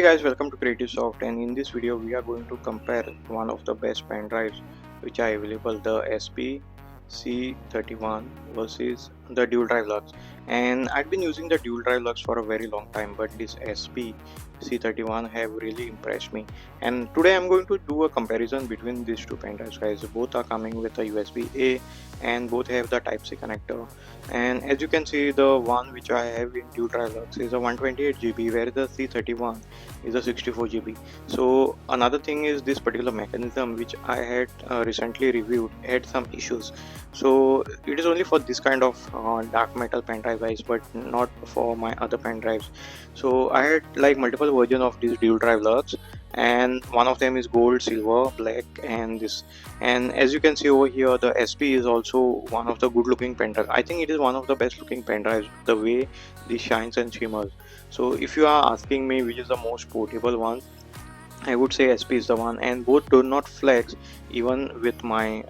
Hey guys, welcome to Creative Soft, and in this video we are going to compare one of the best pen drives which are available, the SP C31 versus the Dual Drive Luxe. And I've been using the Dual Drive Luxe for a very long time, but this SP C31 have really impressed me. And today I'm going to do a comparison between these two pen drives, guys. Both are coming with a USB-A and both have the Type-C connector. And as you can see, the one which I have in Dual Drive Luxe is a 128 GB, where the C31 is a 64 GB. So another thing is this particular mechanism which I had recently reviewed had some issues. So it is only for this kind of dark metal pen drive, guys, but not for my other pen drives. So I had like multiple versions of this Dual Drive Luxe, and one of them is gold, silver, black, and this. And as you can see over here, the SP is also one of the good looking pen drives. I think it is one of the best looking pen drives, the way this shines and shimmers. So if you are asking me which is the most portable one, I would say SP is the one, and both do not flex even with my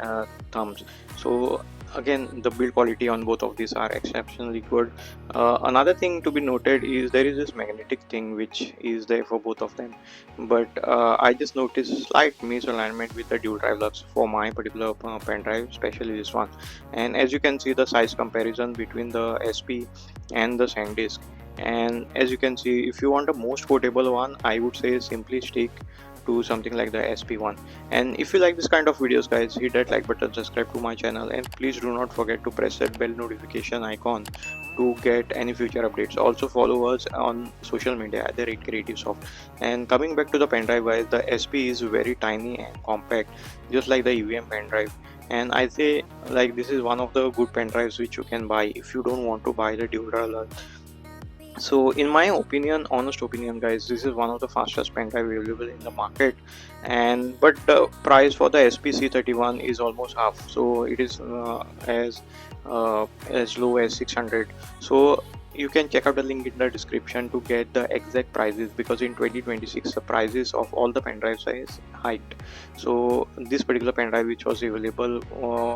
thumbs. So again, the build quality on both of these are exceptionally good. Another thing to be noted is there is this magnetic thing which is there for both of them, but I just noticed slight misalignment with the Dual Drive Luxe for my particular pen drive, especially this one. And as you can see, the size comparison between the SP and the SanDisk. And as you can see, if you want a most portable one, I would say simply stick to something like the SP1. And if you like this kind of videos, guys, hit that like button, subscribe to my channel, and please do not forget to press that bell notification icon to get any future updates. Also follow us on social media at the rate Creative Soft. And coming back to the pen drive, guys, the SP is very tiny and compact, just like the EVM pen drive. And I say like this is one of the good pen drives which you can buy if you don't want to buy the Dual Drive. So in my opinion, honest opinion, guys, this is one of the fastest pen drive available in the market. And but the price for the SPC31 is almost half, so it is as low as 600. So you can check out the link in the description to get the exact prices, because in 2026 the prices of all the pen drives is hiked. So this particular pen drive, which was available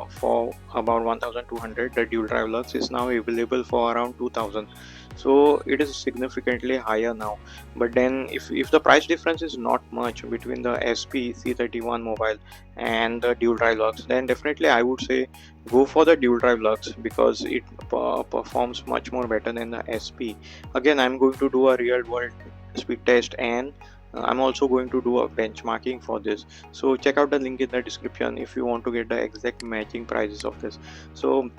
for about 1200, the Dual Drive Luxe, is now available for around 2000. So it is significantly higher now. But then if the price difference is not much between the SP C31 mobile and the Dual Drive Luxe, then definitely I would say go for the Dual Drive Luxe, because it performs much more better than the SP. Again, I'm going to do a real world speed test, and I'm also going to do a benchmarking for this. So check out the link in the description if you want to get the exact matching prices of this. So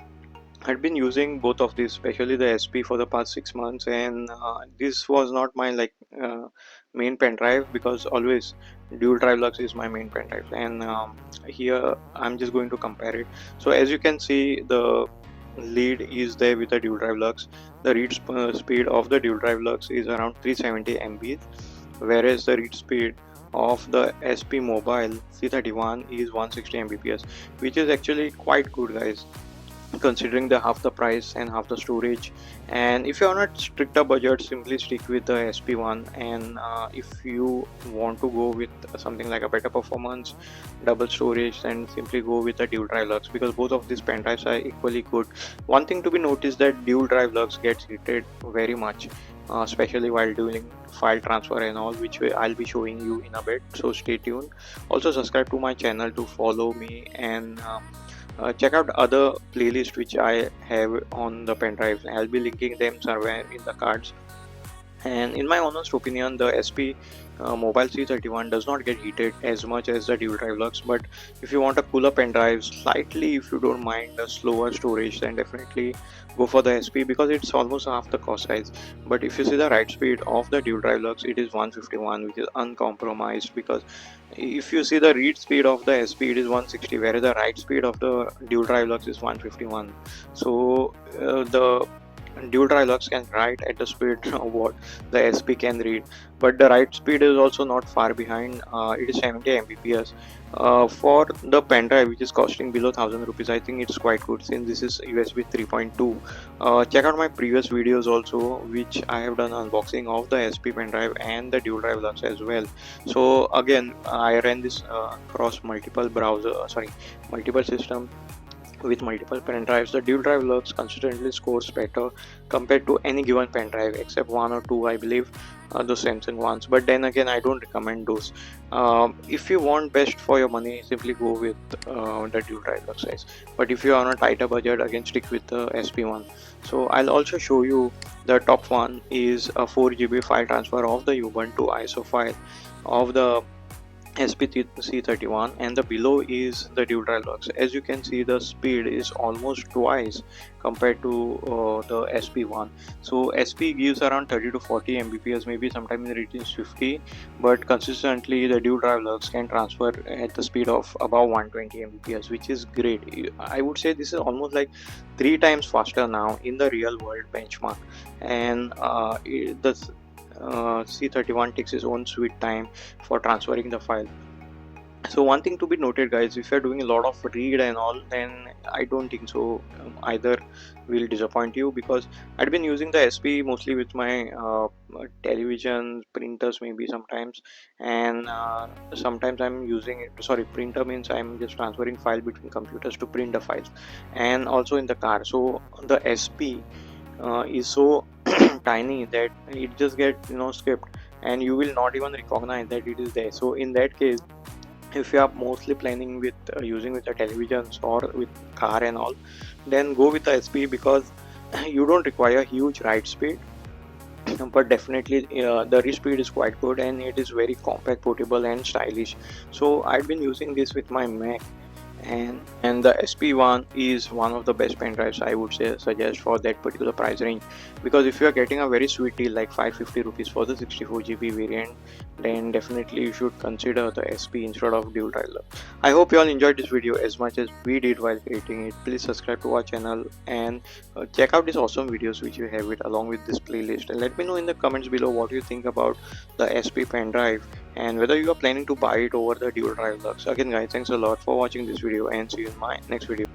I'd been using both of these, especially the SP, for the past 6 months, and this was not my main pen drive, because always Dual Drive Luxe is my main pen drive. And here I'm just going to compare it. So as you can see, the lead is there with the Dual Drive Luxe. The read speed of the Dual Drive Luxe is around 370 MB, whereas the read speed of the SP Mobile C31 is 160 Mbps, which is actually quite good, guys, considering the half the price and half the storage. And if you're not stricter budget, simply stick with the SP1. And if you want to go with something like a better performance, double storage, then simply go with the Dual Drive Luxe, because both of these pen drives are equally good. One thing to be noticed, that Dual Drive Luxe gets heated very much, especially while doing file transfer and all, which I'll be showing you in a bit, so stay tuned. Also subscribe to my channel to follow me, and check out other playlists which I have on the pen drives. I'll be linking them somewhere in the cards. And in my honest opinion, the SP Mobile C31 does not get heated as much as the Dual Drive Luxe. But if you want a cooler pen drive, slightly, if you don't mind a slower storage, then definitely go for the SP, because it's almost half the cost, guys. But if you see the write speed of the Dual Drive Luxe, it is 151, which is uncompromised. Because if you see the read speed of the SP, it is 160, whereas the write speed of the Dual Drive Luxe is 151. So the Dual Drive Luxe can write at the speed of what the SP can read, but the write speed is also not far behind. It is 70 Mbps. For the pen drive, which is costing below 1000 rupees, I think it's quite good, since this is USB 3.2. Check out my previous videos also, which I have done unboxing of the SP pen drive and the Dual Drive Luxe as well. So again, I ran this across multiple browser, multiple system, with multiple pen drives, the dual drive Luxe consistently scores better compared to any given pen drive except one or two, I believe, the Samsung ones. But then again, I don't recommend those. If you want best for your money, simply go with the dual drive Luxe size. But if you are on a tighter budget, again stick with the SP one. So I'll also show you the top one is a 4 GB file transfer of the Ubuntu ISO file of the SP C31, and the below is the dual drive Luxe. As you can see, the speed is almost twice compared to the SP1. So SP gives around 30 to 40 Mbps, maybe sometimes it is 50, but consistently the dual drive Luxe can transfer at the speed of about 120 Mbps, which is great. I would say this is almost like 3 times faster now in the real world benchmark, and the C31 takes its own sweet time for transferring the file. So one thing to be noted, guys, if you're doing a lot of read and all, then I don't think so either will disappoint you, because I've been using the SP mostly with my television printers, maybe sometimes, and sometimes I'm using it, sorry, printer means I'm just transferring file between computers to print the files, and also in the car. So the SP is so tiny that it just get skipped, and you will not even recognize that it is there. So in that case, if you are mostly planning with using with the televisions or with car and all, then go with the SP, because you don't require huge write speed, but definitely the read speed is quite good, and it is very compact, portable and stylish. So I've been using this with my Mac, and the SP1 is one of the best pen drives I would say suggest for that particular price range, because if you are getting a very sweet deal like 550 rupees for the 64 GB variant, then definitely you should consider the SP instead of dual drive. I hope you all enjoyed this video as much as we did while creating it. Please subscribe to our channel and check out these awesome videos which we have it along with this playlist, and let me know in the comments below what you think about the SP pen drive and whether you are planning to buy it over the dual drive Luxe. Again guys, thanks a lot for watching this video, and see you in my next video.